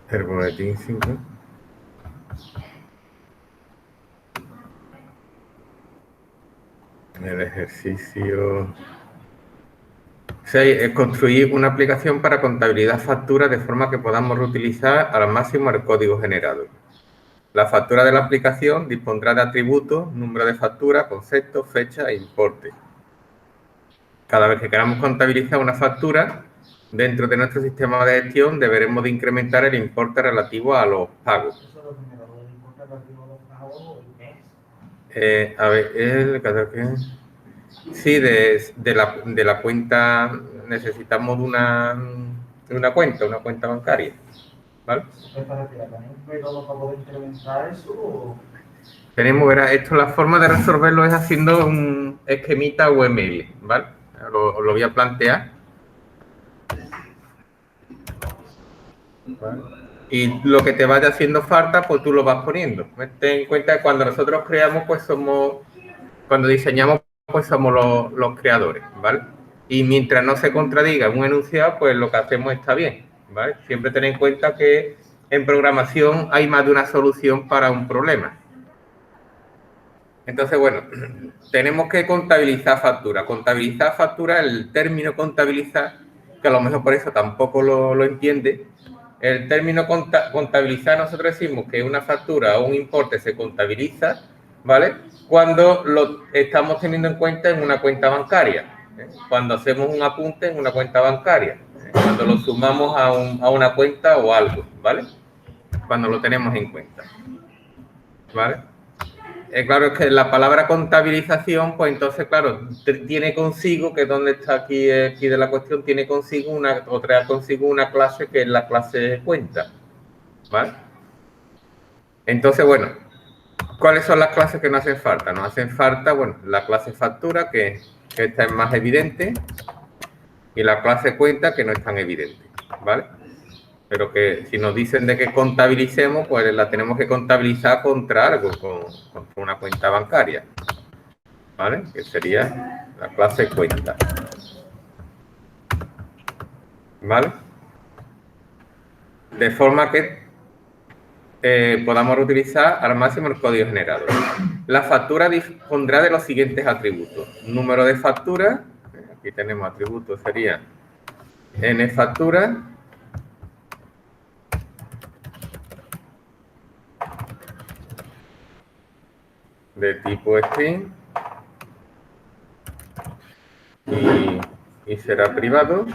El boletín 5. El ejercicio 6 es construir una aplicación para contabilidad factura de forma que podamos reutilizar al máximo el código generado. La factura de la aplicación dispondrá de atributos, número de factura, concepto, fecha e importe. Cada vez que queramos contabilizar una factura, dentro de nuestro sistema de gestión deberemos de incrementar el importe relativo a los pagos. A ver, sí, de la cuenta necesitamos una cuenta bancaria, ¿vale? ¿Tenemos método para poder incrementar eso o...? Verá, esto la forma de resolverlo es haciendo un esquemita UML, ¿vale? Os lo voy a plantear. ¿Vale? Y lo que te vaya haciendo falta, pues tú lo vas poniendo. Ten en cuenta que cuando nosotros creamos, pues cuando diseñamos, pues somos los creadores, ¿vale? Y mientras no se contradiga un enunciado, pues lo que hacemos está bien, ¿vale? Siempre ten en cuenta que en programación hay más de una solución para un problema. Entonces, bueno, tenemos que contabilizar factura. Contabilizar factura, el término contabilizar, que a lo mejor por eso tampoco lo entiende. El término contabilizar, nosotros decimos que una factura o un importe se contabiliza, ¿vale? Cuando lo estamos teniendo en cuenta en una cuenta bancaria, ¿eh? Cuando hacemos un apunte en una cuenta bancaria, ¿eh? Cuando lo sumamos a una cuenta o algo, ¿vale? Cuando lo tenemos en cuenta, ¿vale? Claro, es que la palabra contabilización, pues entonces, claro, tiene consigo, que es donde está aquí de la cuestión, tiene consigo una clase que es la clase cuenta, ¿vale? Entonces, bueno, ¿cuáles son las clases que no hacen falta? Nos hacen falta, bueno, la clase factura, que esta es más evidente, y la clase cuenta, que no es tan evidente, ¿vale? Pero que si nos dicen de que contabilicemos, pues la tenemos que contabilizar contra algo, contra una cuenta bancaria, ¿vale? Que sería la clase cuenta, ¿vale? De forma que podamos reutilizar al máximo el código generado. La factura dispondrá de los siguientes atributos. Número de factura, aquí tenemos atributos, sería n factura, de tipo string, y será privado.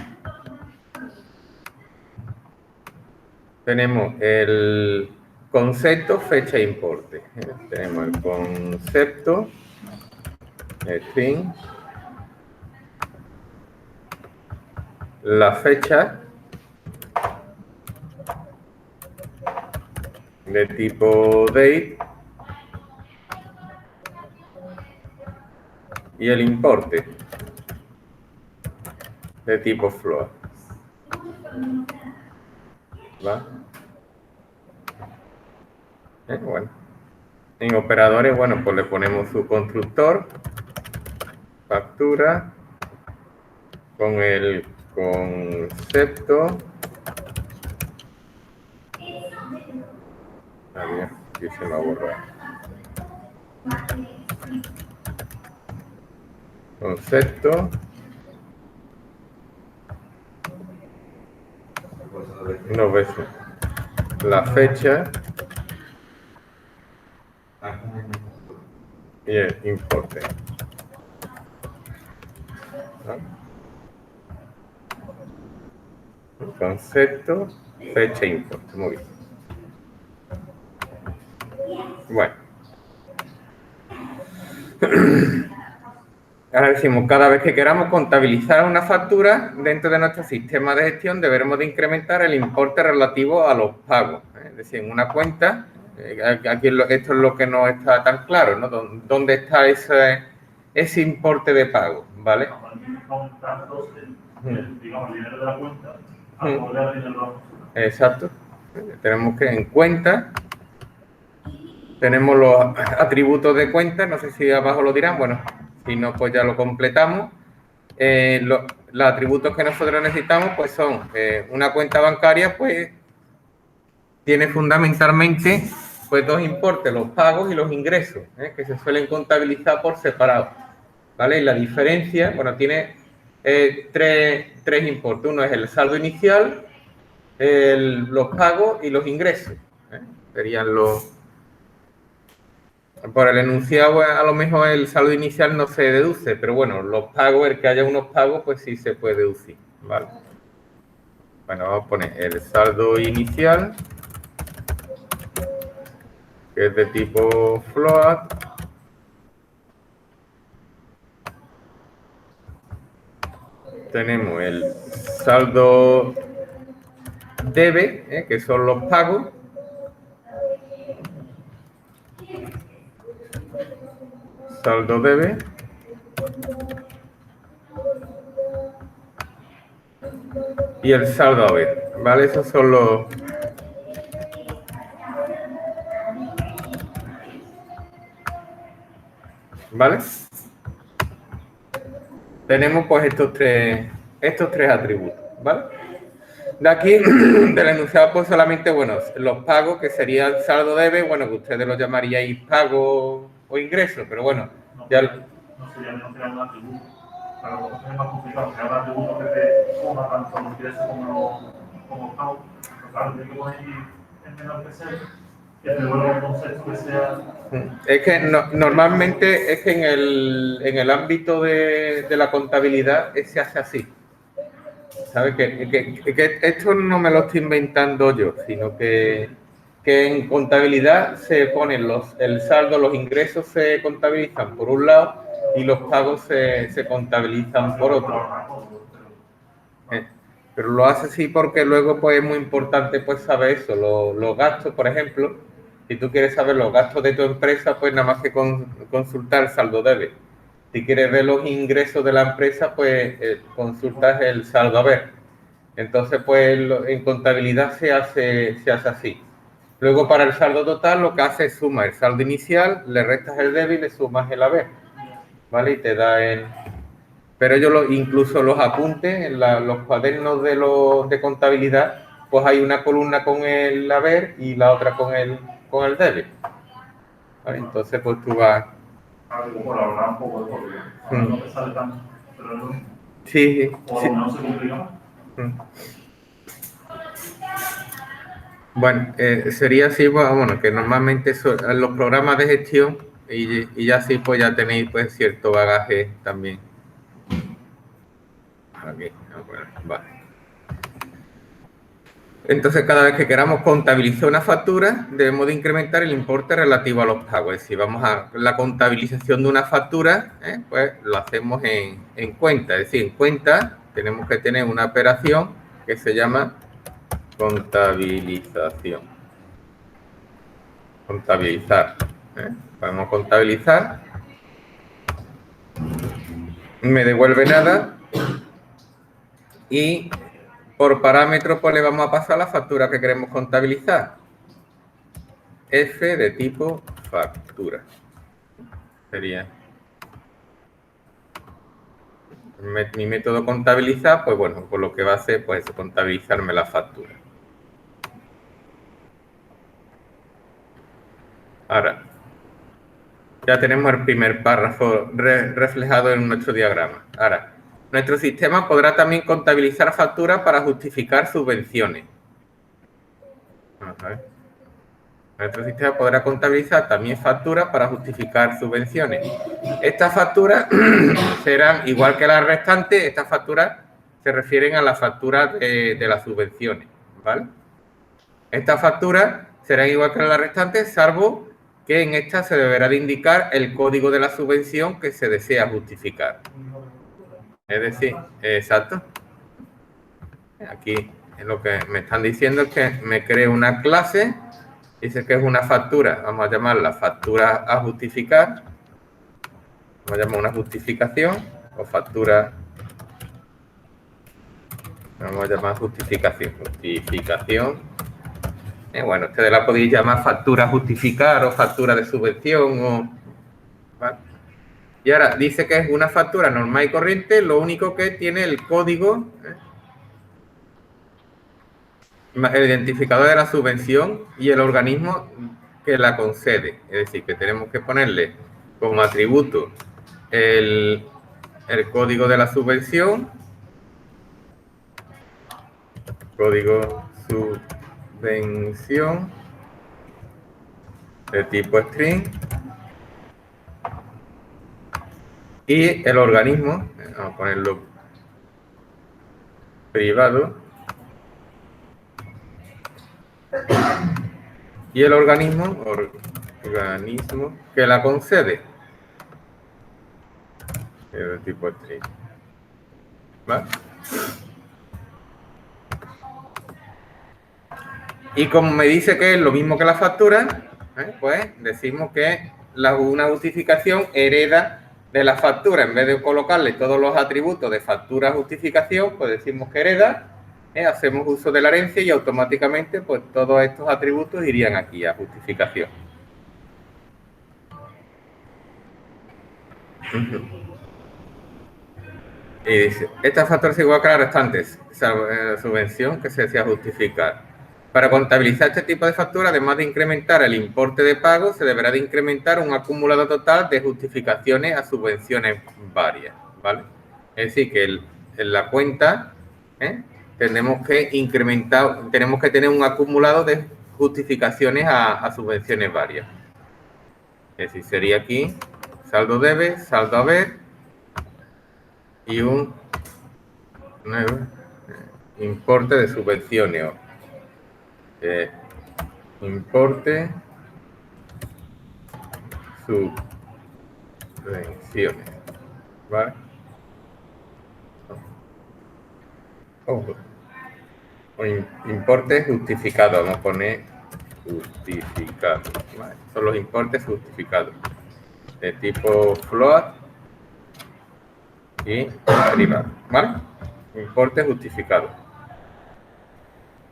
Tenemos el concepto, fecha e importe. Tenemos el concepto, string, la fecha de tipo date y el importe de tipo float. ¿Va? Bueno. En operadores, bueno, pues le ponemos su constructor, factura, con el concepto. A ver, aquí se me ha borrado. Concepto. No ves la fecha y el importe. ¿No? Concepto, fecha e importe. Muy bien. Bueno. Ahora decimos, cada vez que queramos contabilizar una factura dentro de nuestro sistema de gestión, deberemos de incrementar el importe relativo a los pagos. Es decir, en una cuenta, aquí esto es lo que no está tan claro, ¿no? ¿Dónde está ese importe de pago? ¿Vale? Digamos, el dinero de la cuenta, acorde al dinero de la factura. Exacto. Tenemos que en cuenta, tenemos los atributos de cuenta, no sé si abajo lo dirán, bueno, si no, pues ya lo completamos. Los atributos que nosotros necesitamos, pues son una cuenta bancaria, pues tiene fundamentalmente pues dos importes, los pagos y los ingresos, que se suelen contabilizar por separado, ¿vale? Y la diferencia, bueno, tiene tres importes. Uno es el saldo inicial, los pagos y los ingresos. Serían los... Por el enunciado, a lo mejor el saldo inicial no se deduce, pero bueno, los pagos, el que haya unos pagos, pues sí se puede deducir, ¿vale? Bueno, vamos a poner el saldo inicial, que es de tipo float. Tenemos el saldo debe, que son los pagos. Saldo debe. Y el saldo haber, ¿vale? Esos son los... ¿Vale? Tenemos pues estos tres atributos, ¿vale? De aquí, del enunciado, pues solamente, bueno, los pagos, que serían saldo debe, bueno, que ustedes lo llamaríais pago o ingreso, pero bueno, ya... No sería un atributo. Para los es más complicado, crear un atributo que te coma tanto los ingresos como los pagos. Pero claro, tiene que poner en menor que sea, que te vuelva un concepto que sea... Es que normalmente es que en el ámbito de la contabilidad se hace así. ¿Sabes? Que esto no me lo estoy inventando yo, sino que en contabilidad se ponen el saldo, los ingresos se contabilizan por un lado y los pagos se contabilizan por otro. Pero lo hace así porque luego pues es muy importante pues saber eso, los gastos, por ejemplo. Si tú quieres saber los gastos de tu empresa, pues nada más que consultar el saldo debe. Si quieres ver los ingresos de la empresa, pues consultas el saldo haber. Entonces, pues en contabilidad se hace así. Luego, para el saldo total, lo que hace es suma el saldo inicial, le restas el debe y le sumas el haber, ¿vale? Y te da el... Pero incluso los apuntes, en los cuadernos de contabilidad, pues hay una columna con el haber y la otra con el debe. ¿Vale? Entonces, pues tú vas... Por hablar un poco de porque no te sale tanto, pero es lo mismo. Sí. O no se complica más. Bueno, sería así, bueno, que normalmente los programas de gestión y ya así pues ya tenéis pues cierto bagaje también. Aquí, bueno, vale. Entonces, cada vez que queramos contabilizar una factura, debemos de incrementar el importe relativo a los pagos. Es decir, vamos a la contabilización de una factura, pues lo hacemos en cuenta. Es decir, en cuenta tenemos que tener una operación que se llama contabilización. Contabilizar. Podemos contabilizar. Me devuelve nada. Y por parámetro, pues le vamos a pasar la factura que queremos contabilizar. F de tipo factura. Sería mi método contabilizar, pues bueno, pues lo que va a hacer pues es contabilizarme la factura. Ahora, ya tenemos el primer párrafo reflejado en nuestro diagrama. Ahora, nuestro sistema podrá también contabilizar facturas para justificar subvenciones. Vamos a ver. Nuestro sistema podrá contabilizar también facturas para justificar subvenciones. Estas facturas serán, igual que las restantes, estas facturas se refieren a las facturas de las subvenciones, ¿vale? Estas facturas serán igual que las restantes, salvo que en estas se deberá de indicar el código de la subvención que se desea justificar. Es decir, exacto. Aquí lo que me están diciendo es que me cree una clase, dice que es una factura, vamos a llamarla factura a justificar, vamos a llamar una justificación o factura, vamos a llamar justificación. Bueno, ustedes la podéis llamar factura a justificar o factura de subvención, ¿vale? Y ahora dice que es una factura normal y corriente, lo único que tiene el código el identificador de la subvención y el organismo que la concede. Es decir, que tenemos que ponerle como atributo el código de la subvención, código subvención de tipo string, y el organismo, vamos a ponerlo privado, y el organismo que la concede, de tipo string. ¿Vale? Y como me dice que es lo mismo que la factura, pues decimos que una justificación hereda de la factura. En vez de colocarle todos los atributos de factura justificación, pues decimos que hereda, hacemos uso de la herencia y automáticamente pues todos estos atributos irían aquí a justificación. Y dice, esta factura es igual que la restante, subvención que se desea justificar. Para contabilizar este tipo de factura, además de incrementar el importe de pago, se deberá de incrementar un acumulado total de justificaciones a subvenciones varias, ¿vale? Es decir, que en la cuenta tenemos que tener un acumulado de justificaciones a subvenciones varias. Es decir, sería aquí saldo debe, saldo haber y un nuevo importe de subvenciones. Importe subvenciones, ¿vale? O importe justificado, vamos a poner justificado, ¿vale? Son los importes justificados de tipo float y privado, ¿vale? Importe justificado.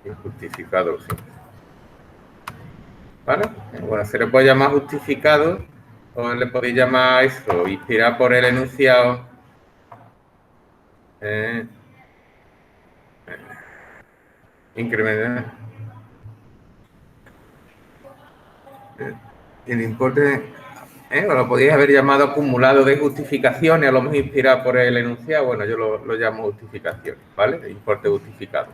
Injustificado, sí. ¿Vale? Bueno, se le puede llamar justificado o le podéis llamar eso, inspirado por el enunciado. Incrementar. El importe, o lo podéis haber llamado acumulado de justificaciones, a lo mejor inspirado por el enunciado. Bueno, yo lo llamo justificaciones, ¿vale? El importe justificado.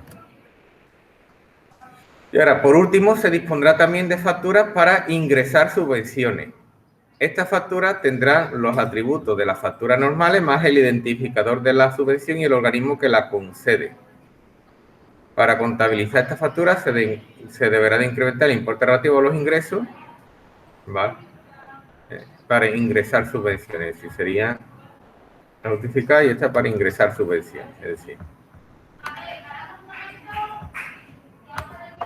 Y ahora, por último, se dispondrá también de facturas para ingresar subvenciones. Estas facturas tendrán los atributos de las facturas normales más el identificador de la subvención y el organismo que la concede. Para contabilizar esta factura se deberá de incrementar el importe relativo a los ingresos, ¿vale? Para ingresar subvenciones, es decir, sería notificar y esta para ingresar subvenciones, es decir,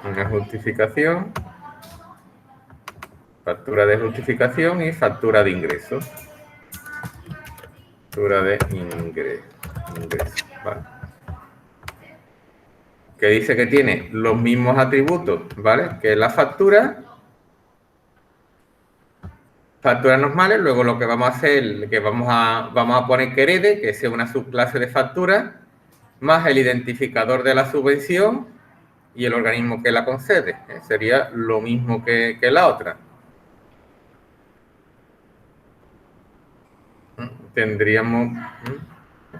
una justificación, factura de justificación y factura de ingreso. Factura de ingreso, ¿vale? Que dice que tiene los mismos atributos, ¿vale? Que la facturas normales, luego lo que vamos a hacer, que vamos a poner que herede, que sea una subclase de factura, más el identificador de la subvención y el organismo que la concede. Sería lo mismo que la otra. Tendríamos,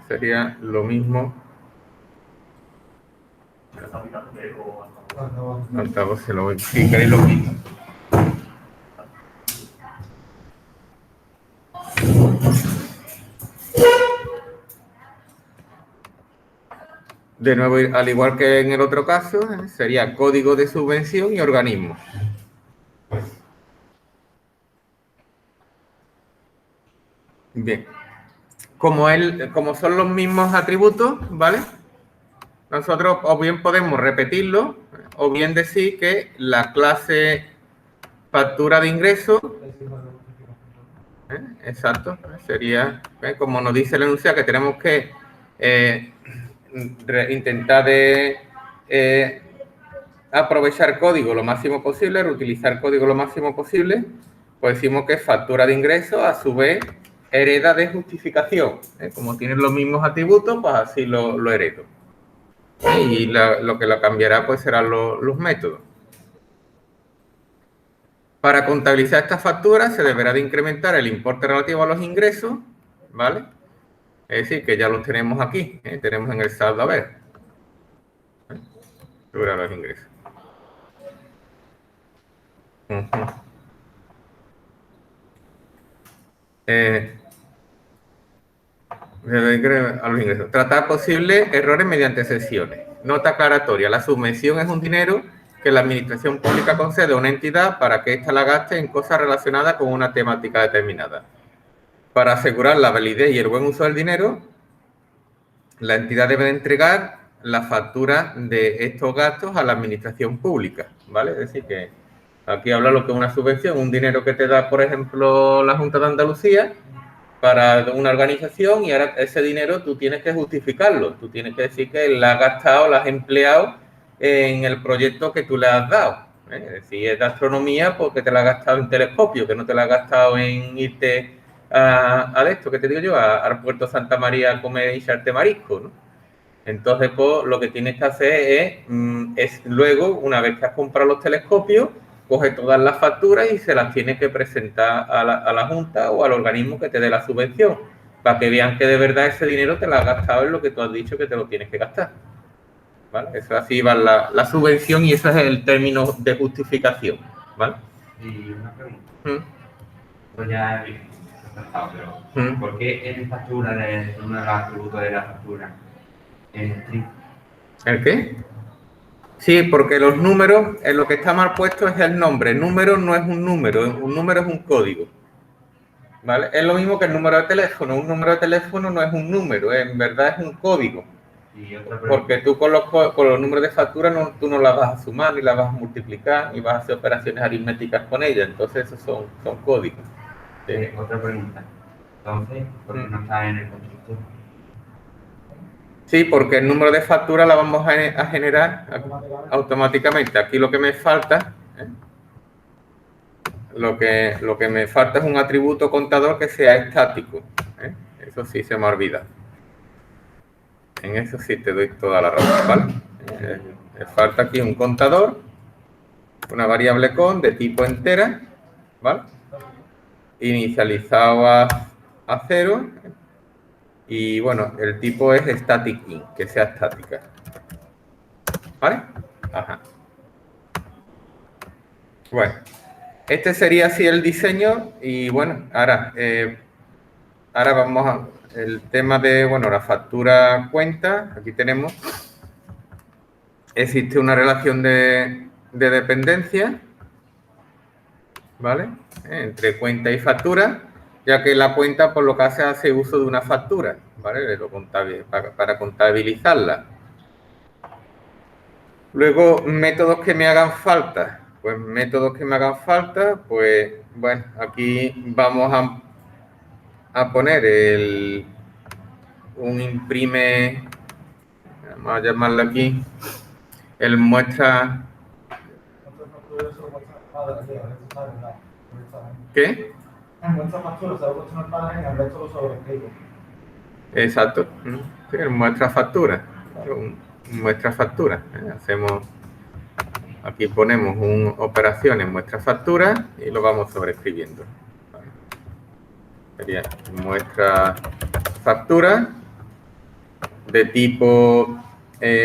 sería lo mismo. Altavoz se lo voy. Si queréis lo quito. De nuevo, al igual que en el otro caso, sería código de subvención y organismo. Bien. Como son los mismos atributos, ¿vale? Nosotros o bien podemos repetirlo o bien decir que la clase factura de ingreso, exacto, sería, como nos dice el enunciado, que tenemos que intentar de aprovechar código lo máximo posible, reutilizar código lo máximo posible, pues decimos que factura de ingreso a su vez hereda de justificación. Como tienen los mismos atributos, pues así lo heredo. Y lo que lo cambiará pues serán los métodos. Para contabilizar esta factura se deberá de incrementar el importe relativo a los ingresos, ¿vale? Es decir, que ya los tenemos aquí, ¿eh? Tenemos en el saldo a ver. Sobre los ingresos. A los ingresos. Tratar posibles errores mediante sesiones. Nota aclaratoria. La subvención es un dinero que la administración pública concede a una entidad para que ésta la gaste en cosas relacionadas con una temática determinada. Para asegurar la validez y el buen uso del dinero, la entidad debe entregar la factura de estos gastos a la administración pública, ¿vale? Es decir, que aquí habla lo que es una subvención, un dinero que te da, por ejemplo, la Junta de Andalucía para una organización, y ahora ese dinero tú tienes que justificarlo. Tú tienes que decir que la has gastado, la has empleado en el proyecto que tú le has dado. ¿Eh? Si es de astronomía, porque te la has gastado en telescopio, que no te la has gastado en irte a esto, que te digo yo, al puerto Santa María a comer y echarte marisco, ¿no? Entonces, pues, lo que tienes que hacer es luego, una vez que has comprado los telescopios, coge todas las facturas y se las tienes que presentar a la Junta o al organismo que te dé la subvención, para que vean que de verdad ese dinero te lo has gastado en lo que tú has dicho que te lo tienes que gastar. ¿Vale? Eso así va la subvención, y ese es el término de justificación. ¿Vale? Y una pregunta. Pues ya he visto, pero ¿por qué en factura de uno de los atributos de la factura es el ¿El qué? Sí, porque los números, en lo que está mal puesto es el nombre. El número no es un número es un código. ¿Vale? Es lo mismo que el número de teléfono. Un número de teléfono no es un número, en verdad es un código. Porque tú con los números de factura tú no las vas a sumar, ni las vas a multiplicar, ni vas a hacer operaciones aritméticas con ellas. Entonces esos son códigos. ¿Sí? Otra pregunta. Entonces, ¿por qué no está en el constructor? Sí, porque el número de factura la vamos a generar automáticamente. Aquí lo que me falta, lo que me falta es un atributo contador que sea estático. Eso sí se me olvida. En eso sí te doy toda la razón, ¿vale? Me falta aquí un contador, una variable con de tipo entera, ¿vale? Inicializado a 0. Y bueno, el tipo es static in, que sea estática. ¿Vale? Ajá. Bueno, este sería así el diseño. Y bueno, ahora vamos a el tema de, bueno, la factura cuenta. Aquí tenemos. Existe una relación de dependencia, ¿vale? Entre cuenta y factura, ya que la cuenta por lo que hace uso de una factura, ¿vale? Para contabilizarla. Luego, métodos que me hagan falta. Pues métodos que me hagan falta, pues bueno, aquí vamos a poner un imprime, vamos a llamarlo aquí, el muestra. ¿Qué? En muestra factura se va a cuestionar el padre, en el resto lo sobrescribo. Exacto. Sí, muestra factura. Muestra factura. Hacemos, aquí ponemos una operación en muestra factura y lo vamos sobreescribiendo. Vale. Sería muestra factura de tipo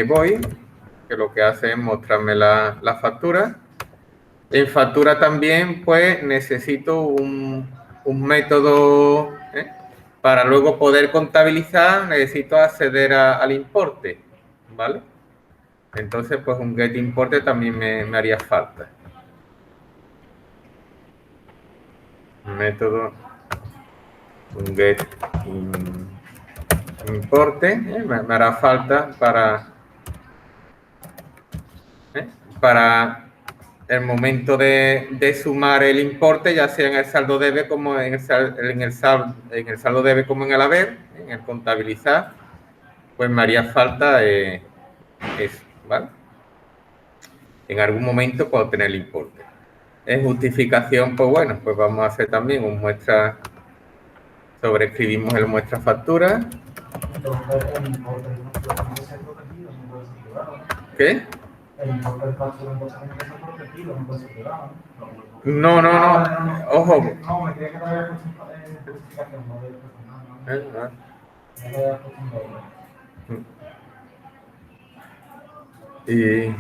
void, que lo que hace es mostrarme la factura. En factura también, pues, necesito un método, para luego poder contabilizar, necesito acceder al importe, ¿vale? Entonces, pues, un get importe también me haría falta. Método, un get importe, me hará falta para el momento de sumar el importe, ya sea en el saldo debe como en el saldo debe como en el haber, en el contabilizar, pues me haría falta eso, ¿vale? En algún momento puedo obtener el importe. En justificación, pues bueno, pues vamos a hacer también un muestra, sobreescribimos el muestra factura. ¿Qué? El importe del factura en cosas que son protegidos, no puede ser privado, No, no, no. Ojo. No, me creía que te había puesto en justificación, no de personal, ¿no? Me había puesto un doble. Y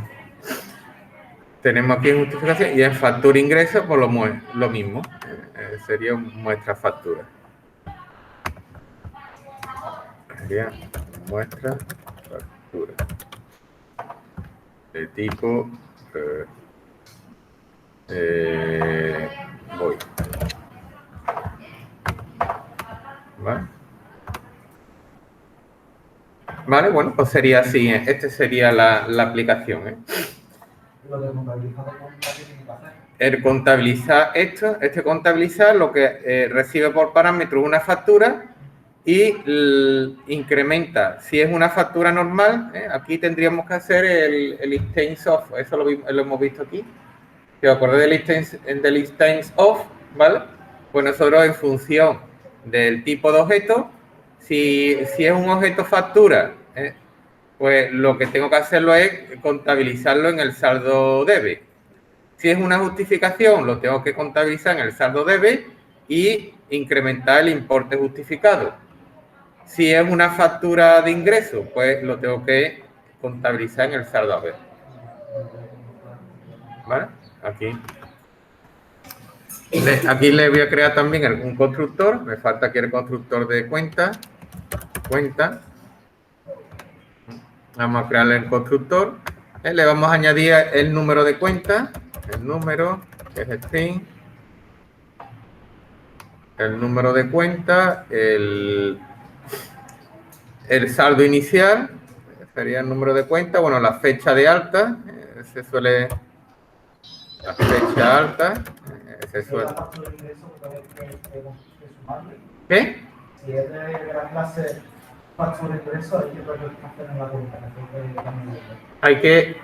tenemos aquí en justificación y en factura ingreso, pues lo mismo. Sería muestra factura. Sería muestra factura. De tipo voy. ¿Vale? Vale, bueno, pues sería así. Esta sería la aplicación. Lo de contabilizar, ¿qué tiene que hacer? El contabilizar este contabilizar lo que recibe por parámetro una factura y incrementa. Si es una factura normal, aquí tendríamos que hacer el instance of, eso lo hemos visto aquí. Si os acordáis del instance of, ¿vale? Pues nosotros en función del tipo de objeto, si es un objeto factura, pues lo que tengo que hacerlo es contabilizarlo en el saldo debe. Si es una justificación, lo tengo que contabilizar en el saldo debe y incrementar el importe justificado. Si es una factura de ingreso, pues lo tengo que contabilizar en el saldo haber. ¿Vale? Aquí le voy a crear también un constructor. Me falta aquí el constructor de cuenta. Vamos a crearle el constructor. Le vamos a añadir el número de cuenta. El número, que es string. El número de cuenta. El saldo inicial. Sería el número de cuenta. Bueno, la fecha de alta. Se suele... La fecha alta. Se suele... ¿Qué? Si es de la clase factura ingreso, hay que hacer en la cuenta. Hay que,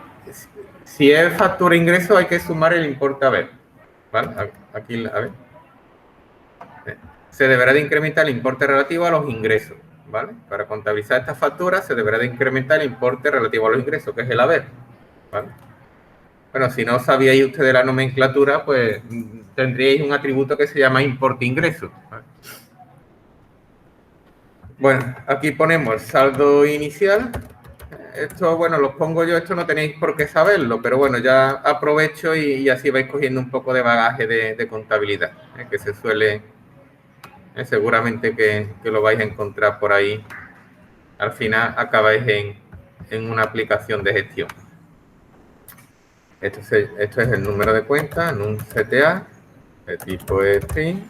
si es factura ingreso, hay que sumar el importe haber. ¿Vale? Aquí, a ver. Se deberá de incrementar el importe relativo a los ingresos. ¿Vale? Para contabilizar esta factura se deberá de incrementar el importe relativo a los ingresos, que es el haber. ¿Vale? Bueno, si no sabíais ustedes la nomenclatura, pues tendríais un atributo que se llama importe ingreso. ¿Vale? Bueno, aquí ponemos el saldo inicial. Esto, bueno, los pongo yo, esto no tenéis por qué saberlo, pero bueno, ya aprovecho y así vais cogiendo un poco de bagaje de contabilidad, que se suele, seguramente que lo vais a encontrar por ahí. Al final acabáis en una aplicación de gestión. Esto es el número de cuenta en un CTA, de tipo string,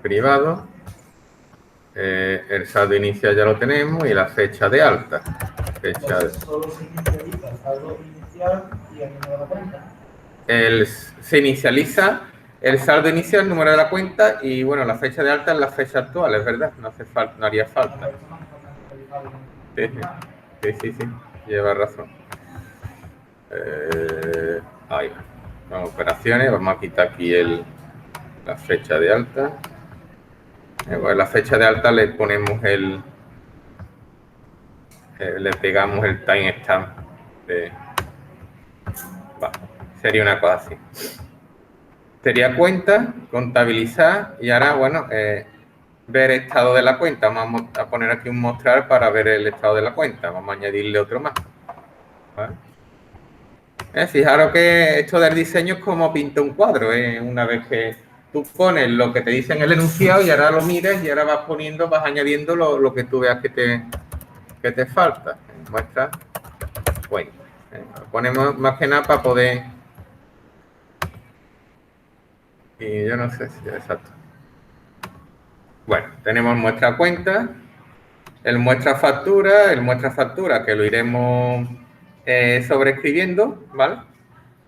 privado. El saldo inicial ya lo tenemos y la fecha de alta. Solo se inicializa el saldo inicial y el número de cuenta. Se inicializa el saldo inicial, el número de la cuenta y bueno, la fecha de alta es la fecha actual, es verdad, no haría falta. Sí, lleva razón. Ahí va. Vamos a operaciones, vamos a quitar aquí la fecha de alta. Bueno, la fecha de alta le ponemos le pegamos el timestamp. Sería una cosa así. Sería cuenta, contabilizar y ahora, bueno, ver estado de la cuenta. Vamos a poner aquí un mostrar para ver el estado de la cuenta. Vamos a añadirle otro más. ¿Vale? Fijaros que esto del diseño es como pinta un cuadro. Una vez que tú pones lo que te dice en el enunciado y ahora lo miras y ahora vas añadiendo lo que tú veas que te falta. Muestra cuenta. Ponemos más que nada para poder... Y yo no sé si es exacto. Bueno, tenemos muestra cuenta, el muestra factura que lo iremos sobreescribiendo, ¿vale?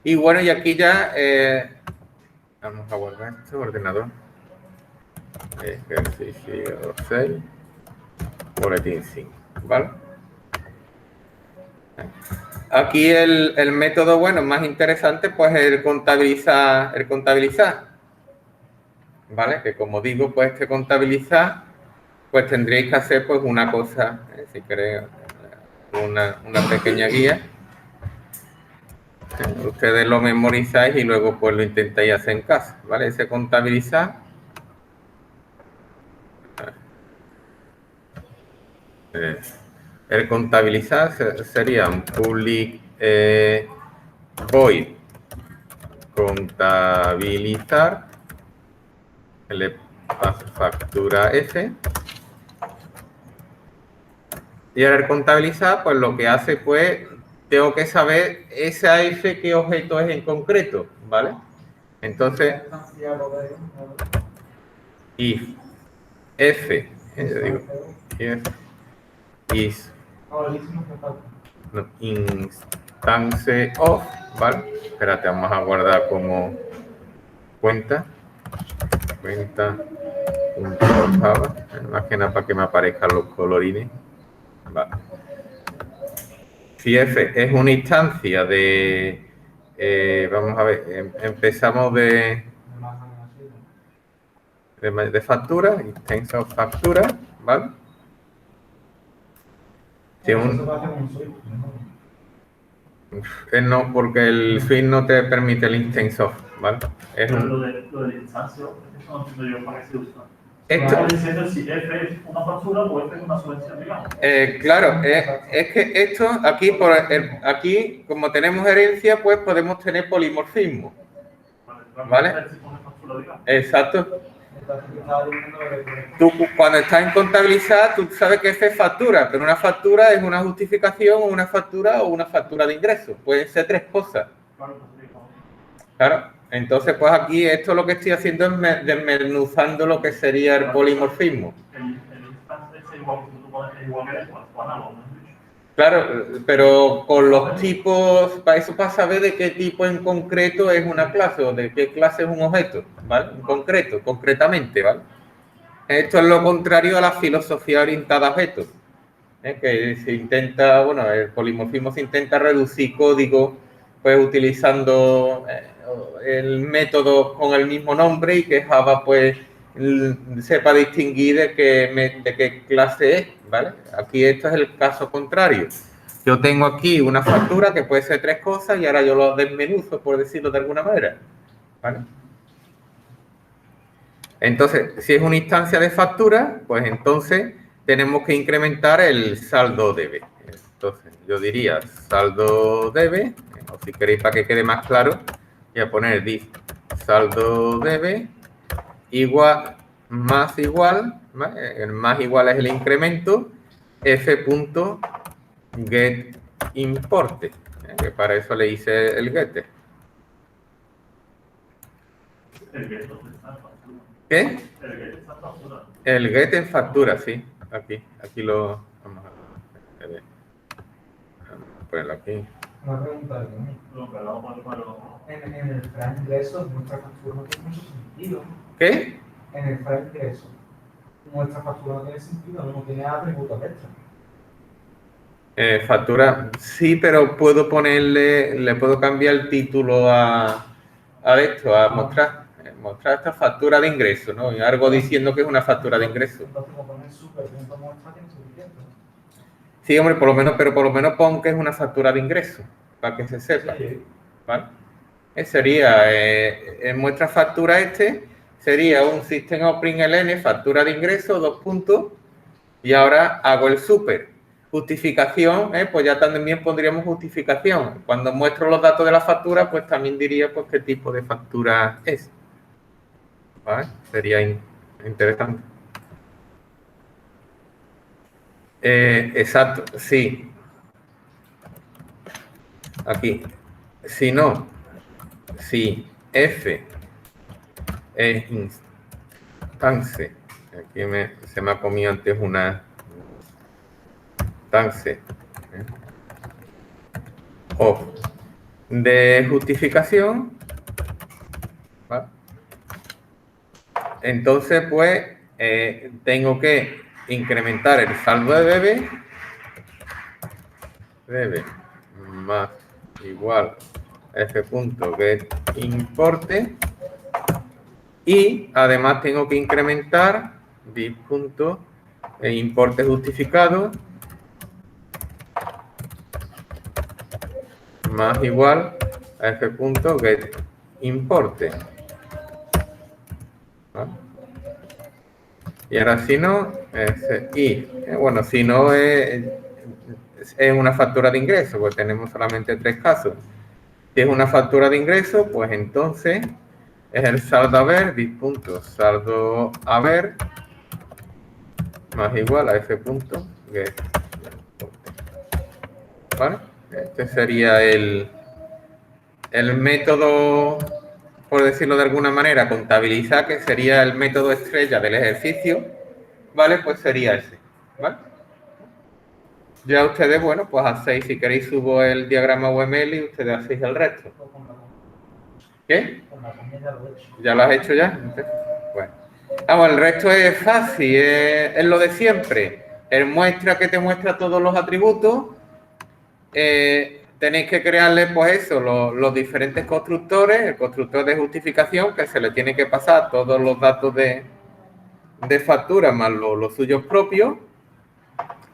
Y bueno, y aquí ya vamos a guardar este ordenador. Ejercicio 6, boletín 5, ¿vale? Aquí el método, bueno, más interesante, pues el contabilizar. ¿Vale? Que como digo, pues contabilizar, pues tendréis que hacer pues una cosa, si queréis, una pequeña guía. Ustedes lo memorizáis y luego pues lo intentáis hacer en casa, ¿vale? Ese contabilizar. El contabilizar sería un public void contabilizar, le paso factura F. Y ahora el contabilizar, pues lo que hace, pues, tengo que saber esa F qué objeto es en concreto, ¿vale? Entonces, if F, yo digo, if is instance of, ¿vale? Espérate, vamos a guardar como cuenta punto Java, más que nada para que me aparezcan los colorines. Vale. Si F es una instancia de, vamos a ver, empezamos de factura, instance of factura, ¿vale? Si no, porque el suite no te permite el instance of, ¿vale? Es lo del instancio, eso no entiendo yo para qué se usa. Esto, diciendo si F es una factura o F es una subvención, digamos. Claro, es que esto, aquí, como tenemos herencia, pues podemos tener polimorfismo. ¿Vale? Exacto. Tú, cuando estás en contabilizar, tú sabes que F es factura, pero una factura es una justificación o una factura de ingresos. Pueden ser tres cosas. Claro. Entonces, pues aquí esto lo que estoy haciendo es desmenuzando lo que sería el polimorfismo. Claro, pero con los tipos, para eso para saber de qué tipo en concreto es una clase o de qué clase es un objeto, ¿vale? En concreto, concretamente, ¿vale? Esto es lo contrario a la filosofía orientada a objetos, que se intenta, bueno, el polimorfismo se intenta reducir código, pues utilizando el método con el mismo nombre y que Java, pues, sepa distinguir de qué clase es, ¿vale? Aquí esto es el caso contrario. Yo tengo aquí una factura que puede ser tres cosas y ahora yo lo desmenuzo, por decirlo de alguna manera, ¿vale? Entonces, si es una instancia de factura, pues entonces tenemos que incrementar el saldo debe. Entonces, yo diría saldo debe, o si queréis para que quede más claro, voy a poner div saldo debe igual, más igual, ¿vale? El más igual es el incremento, f.getImporte, que para eso le hice el getter. ¿Qué? El get en factura, sí. Aquí lo vamos a ver. Vamos a ponerlo aquí. Una pregunta, en el fray ingreso, nuestra factura no tiene mucho sentido. ¿Qué? En el fray ingreso, nuestra factura no tiene sentido, no tiene atributos extra. Factura, sí, pero puedo ponerle, le puedo cambiar el título a esto, a mostrar esta factura de ingreso, ¿no? Y algo diciendo que es una factura de ingreso. Entonces, como poner super, muestra tiene suficiente. Sí, hombre, pero por lo menos pon que es una factura de ingreso, para que se sepa, ¿vale? Sería, en muestra factura sería un system opening ln, factura de ingreso, 2 puntos, y ahora hago el super. Justificación, pues ya también pondríamos justificación. Cuando muestro los datos de la factura, pues también diría pues qué tipo de factura es. ¿Vale? Sería interesante. Exacto, sí. Aquí. Si no, si F es instance, aquí se me ha comido antes una instance of de justificación, ¿vale? Entonces, pues, tengo que incrementar el saldo de debe más igual f.getImporte y además tengo que incrementar div.importe justificado más igual a f.getImporte. ¿Vale? Y ahora si no, bueno, si no es una factura de ingreso, pues tenemos solamente 3 casos. Si es una factura de ingreso, pues entonces es el saldo haber, dis.saldo haber más igual a f.get. ¿Vale? Este sería el método, por decirlo de alguna manera, contabilizar, que sería el método estrella del ejercicio, ¿vale? Pues sería ese, ¿vale? Ya ustedes, bueno, pues hacéis, si queréis subo el diagrama UML y ustedes hacéis el resto. ¿Qué? ¿Ya lo has hecho ya? Bueno. Vamos, el resto es fácil, es lo de siempre. El muestra que te muestra todos los atributos. Tenéis que crearle, pues eso, los diferentes constructores, el constructor de justificación, que se le tiene que pasar todos los datos de factura más los suyos propios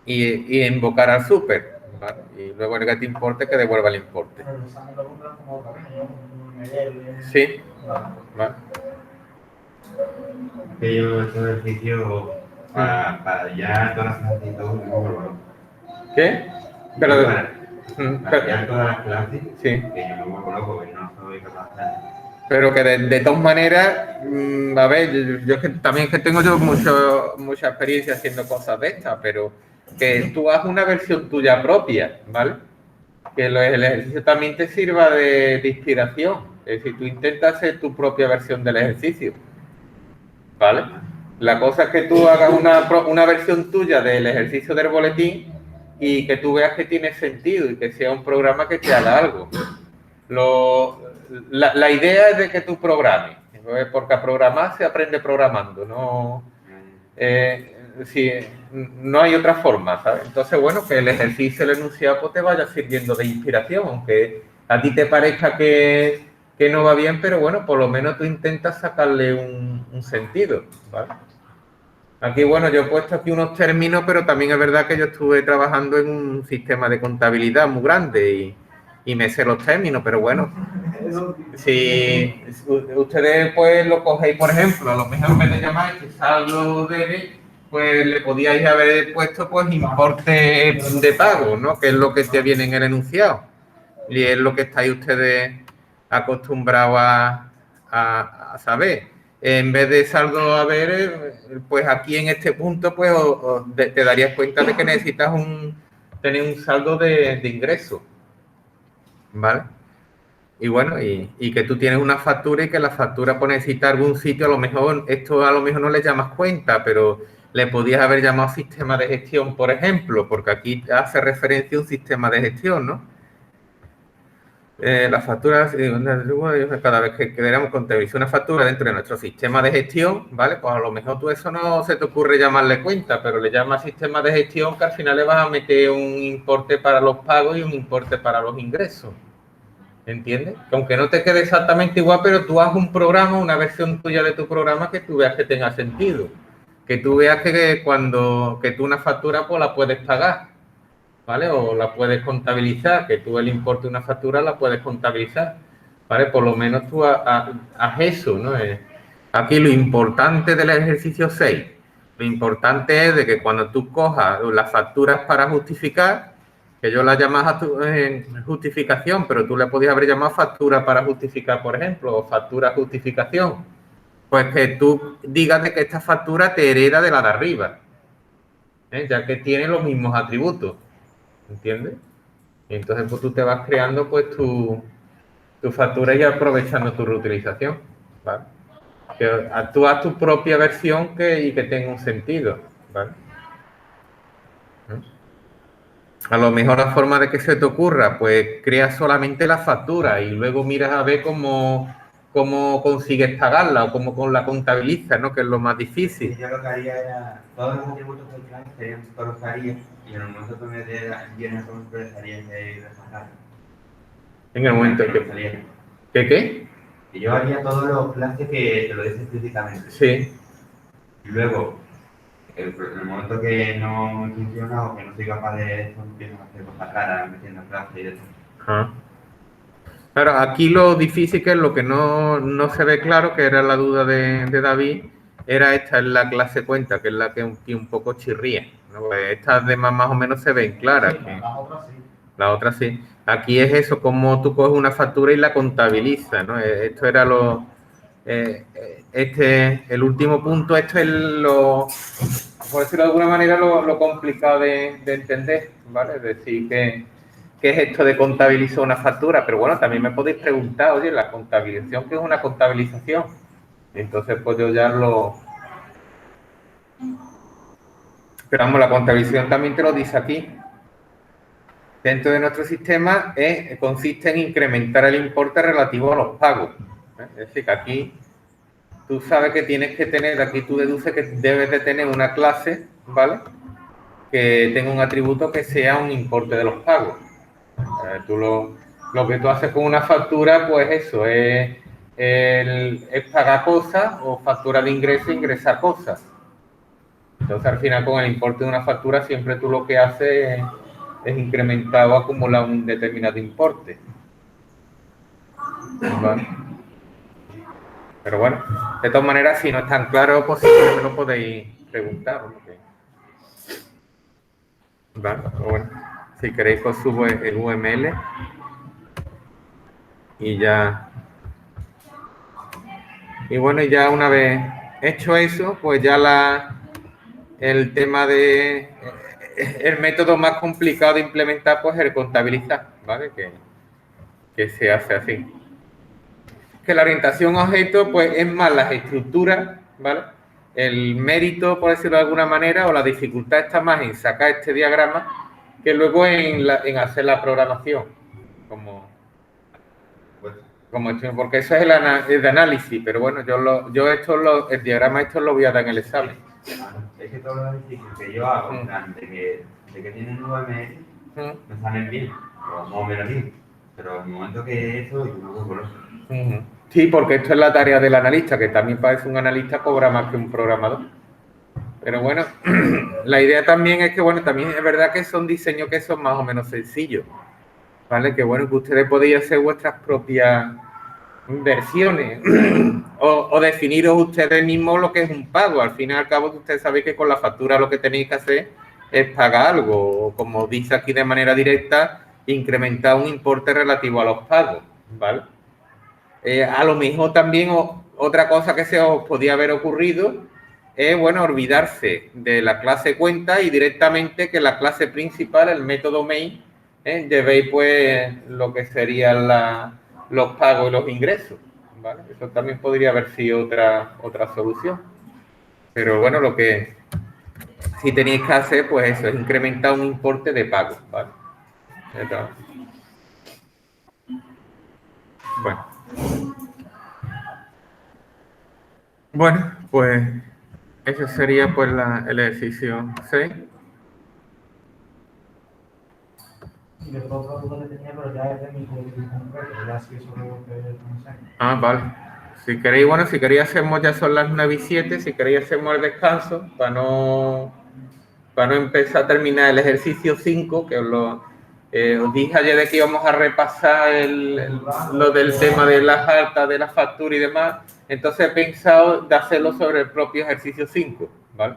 y invocar al super, ¿vale? Y luego el getImporte que devuelva el importe. Sí, vale. Que yo este ejercicio para ya todas las clases y todo, ¿Qué? Pero para ya todas las clases, sí. que yo me vuelvo loco, que no soy capaz de hacer. Pero que de todas maneras, a ver, yo también es que tengo yo mucha experiencia haciendo cosas de estas, pero que tú hagas una versión tuya propia, ¿vale? Que el ejercicio también te sirva de inspiración. Es decir, tú intentas hacer tu propia versión del ejercicio, ¿vale? La cosa es que tú hagas una versión tuya del ejercicio del boletín y que tú veas que tiene sentido y que sea un programa que te haga algo. La idea es de que tú programes, porque a programar se aprende programando, no hay otra forma, ¿sabes? Entonces, bueno, que el ejercicio, el enunciado, pues te vaya sirviendo de inspiración, aunque a ti te parezca que no va bien, pero bueno, por lo menos tú intentas sacarle un sentido, ¿vale? Aquí, bueno, yo he puesto aquí unos términos, pero también es verdad que yo estuve trabajando en un sistema de contabilidad muy grande y me sé los términos, pero bueno, si ustedes pues lo cogéis, por ejemplo, a lo mejor en vez de llamar este saldo debe, pues le podíais haber puesto pues importe de pago, ¿no? Que es lo que te viene en el enunciado y es lo que estáis ustedes acostumbrados a saber. En vez de saldo haber, pues aquí en este punto pues te darías cuenta de que necesitas tener un saldo de ingreso, ¿vale? Y bueno, y que tú tienes una factura y que la factura pues necesita algún sitio, a lo mejor, esto a lo mejor no le llamas cuenta, pero le podías haber llamado sistema de gestión, por ejemplo, porque aquí hace referencia a un sistema de gestión, ¿no? Las facturas, cada vez que queramos contabilizar una factura dentro de nuestro sistema de gestión, ¿vale? Pues a lo mejor tú eso no se te ocurre llamarle cuenta, pero le llamas sistema de gestión que al final le vas a meter un importe para los pagos y un importe para los ingresos. ¿Entiendes? Que aunque no te quede exactamente igual, pero tú hagas un programa, una versión tuya de tu programa que tú veas que tenga sentido. Que tú veas que tú una factura pues la puedes pagar, ¿vale? O la puedes contabilizar, que tú el importe de una factura la puedes contabilizar, ¿vale? Por lo menos tú haz eso, ¿no? Aquí lo importante del ejercicio 6, lo importante es de que cuando tú cojas las facturas para justificar, que yo la llamas justificación, pero tú le podías haber llamado factura para justificar, por ejemplo, o factura justificación, pues que tú digas de que esta factura te hereda de la de arriba, ya que tiene los mismos atributos. ¿Entiendes? Y entonces pues tú te vas creando pues tu factura y aprovechando tu reutilización, ¿vale? Que tú haz tu propia versión y que tenga un sentido, ¿vale? A lo mejor la forma de que se te ocurra, pues creas solamente la factura y luego miras a ver cómo consigues pagarla o cómo la contabilizas, ¿no? Que es lo más difícil. Yo lo que haría era, todos los atributos que hay serían todos los que haría, y en el momento que me llene cómo expresaría ese resultado. En el momento que... ¿Qué? Y yo haría todos los clases que te lo dice explícitamente. Sí. Y luego, en el momento que no funciona o que no soy capaz de eso, empiezo a hacer cosas raras, metiendo clases y eso. Claro, aquí lo difícil que es lo que no se ve claro, que era la duda de David, era esta en la clase cuenta, que es la que un poco chirría, ¿no? Pues estas demás más o menos se ven claras. Sí, las otras sí. La otra sí. Aquí es eso, como tú coges una factura y la contabilizas, ¿no? Esto era el último punto, esto es por decirlo de alguna manera, lo complicado de entender, ¿vale? Es decir, ¿qué es esto de contabilizar una factura? Pero bueno, también me podéis preguntar, oye, la contabilización, ¿qué es una contabilización? Entonces, pues yo ya Pero vamos, la contabilización también te lo dice aquí. Dentro de nuestro sistema consiste en incrementar el importe relativo a los pagos. Es decir, que aquí tú sabes que tienes que tener, aquí tú deduces que debes de tener una clase, ¿vale? Que tenga un atributo que sea un importe de los pagos. Lo que tú haces con una factura, pues eso, es pagar cosas, o factura de ingreso, ingresar cosas. Entonces, al final, con el importe de una factura, siempre tú lo que haces es incrementar o acumular un determinado importe. ¿Vale? Pero bueno, de todas maneras, si no es tan claro, pues siempre me lo podéis preguntar. ¿Vale? Pero bueno, si queréis, pues subo el UML y ya. Y bueno, ya una vez hecho eso, pues ya el tema de el método más complicado de implementar, pues el contabilizar, ¿vale? Que se hace así. Que la orientación a objeto, pues es más las estructuras, ¿vale? El mérito, por decirlo de alguna manera, o la dificultad está más en sacar este diagrama que luego en hacer la programación, porque eso es el de análisis, pero bueno, el diagrama lo voy a dar en el examen. Es que todos los ejercicios que yo hago, de que tienen UML, me salen bien, o más o menos bien, pero en el momento que eso, yo no puedo verlo. Sí, porque esto es la tarea del analista, que también parece un analista cobra más que un programador. Pero bueno, la idea también es que, bueno, también es verdad que son diseños que son más o menos sencillos, ¿vale? Que bueno, que ustedes podéis hacer vuestras propias versiones o definiros ustedes mismos lo que es un pago. Al fin y al cabo, ustedes saben que con la factura lo que tenéis que hacer es pagar algo, o como dice aquí de manera directa, incrementar un importe relativo a los pagos, ¿vale? A lo mejor también otra cosa que se os podía haber ocurrido es, bueno, olvidarse de la clase cuenta y directamente que la clase principal, el método main, llevéis pues lo que serían los pagos y los ingresos, ¿vale? Eso también podría haber sido otra solución. Pero bueno, lo que sí tenéis que hacer, pues eso, es incrementar un importe de pago, ¿vale? Bueno, pues ese sería pues el ejercicio 6. Y de otra duda que tenía, pero ya es de mi concreto, ya sí eso lo que enseño. Ah, vale. Si queréis, bueno, si queréis hacemos, ya son las 9:07, si queréis hacemos el descanso para no empezar a terminar el ejercicio 5, que os dije ayer de que íbamos a repasar lo del tema de las altas, de la factura y demás. Entonces he pensado de hacerlo sobre el propio ejercicio 5, ¿vale?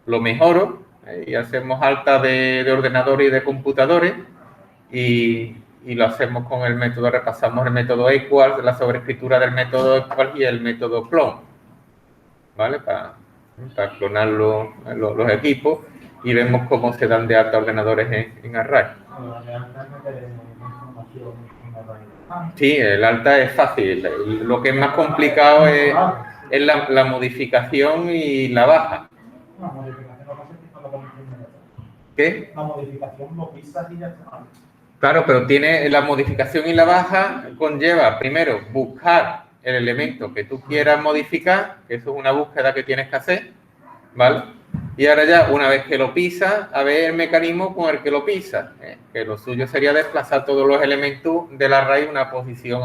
Lo mejoro y hacemos alta de ordenadores y de computadores y lo hacemos con el método, repasamos el método equals, la sobreescritura del método equals y el método clone, ¿vale? Para clonar los equipos y vemos cómo se dan de alta ordenadores en Array. Sí, el alta es fácil, lo que es más complicado es la modificación y la baja. La modificación lo pasa es que no lo conocemos. ¿Qué? La modificación lo pisas y ya está. Claro, pero tiene la modificación y la baja conlleva primero buscar el elemento que tú quieras modificar, que eso es una búsqueda que tienes que hacer, ¿vale? Y ahora ya, una vez que lo pisas, a ver el mecanismo con el que lo pisas, que lo suyo sería desplazar todos los elementos del array a una posición